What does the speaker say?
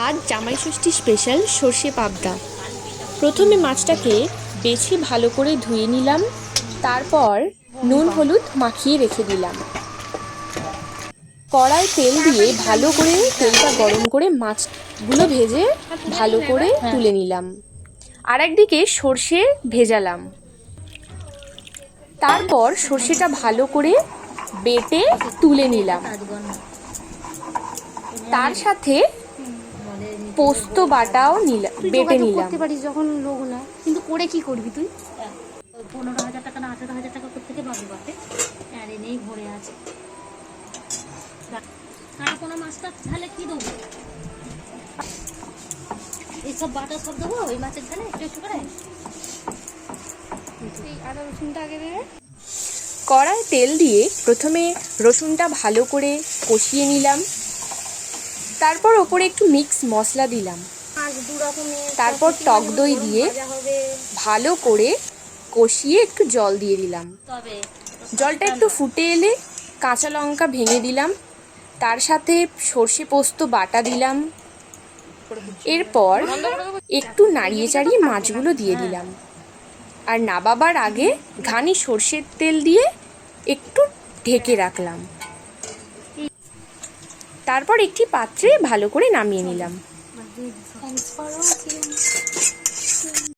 আজ জামাই ষষ্ঠী স্পেশাল সর্ষে পাবদা। প্রথমে মাছটাকে বেছে ভালো করে ধুয়ে নিলাম, তারপর নুন হলুদ মাখিয়ে রেখে দিলাম। কড়ায় তেল দিয়ে ভালো করে তেলটা গরম করে মাছগুলো ভেজে ভালো করে তুলে নিলাম। আর একদিকে সর্ষে ভেজালাম। তারপর সর্ষেটা ভালো করে বেটে তুলে নিলাম। তার সাথে পোস্ত বাটাও বেটে নিলাম। করতে পারিস যখন লোক না, কিন্তু করে কি করবি তুই? 15,000 টাকা না 18,000 টাকা থেকে পাবি বাপে, আর এনেই ভরে আছে। আর কোনো মাছটা ঝালে কি দেবো? এইসব বাটা সব দেবো ওই মাছের ঝালে একটু একটু করে। এই আদা রসুনটা আগে দেবে। কড়ায় তেল দিয়ে প্রথমে রসুনটা ভালো করে কষিয়ে নিলাম, তারপর ওপরে একটু মিক্স মশলা দিলাম, তারপর টক দই দিয়ে ভালো করে কষিয়ে একটু জল দিয়ে দিলাম। জলটা একটু ফুটে এলে কাঁচা লঙ্কা ভেঙে দিলাম, তার সাথে সর্ষে পোস্ত বাটা দিলাম। এরপর একটু নাড়িয়ে চাড়িয়ে মাছগুলো দিয়ে দিলাম, আর নাবাবার আগে ঘানি সর্ষের তেল দিয়ে একটু ঢেকে রাখলাম। তারপর একটি পাত্রে ভালো করে নামিয়ে নিলাম।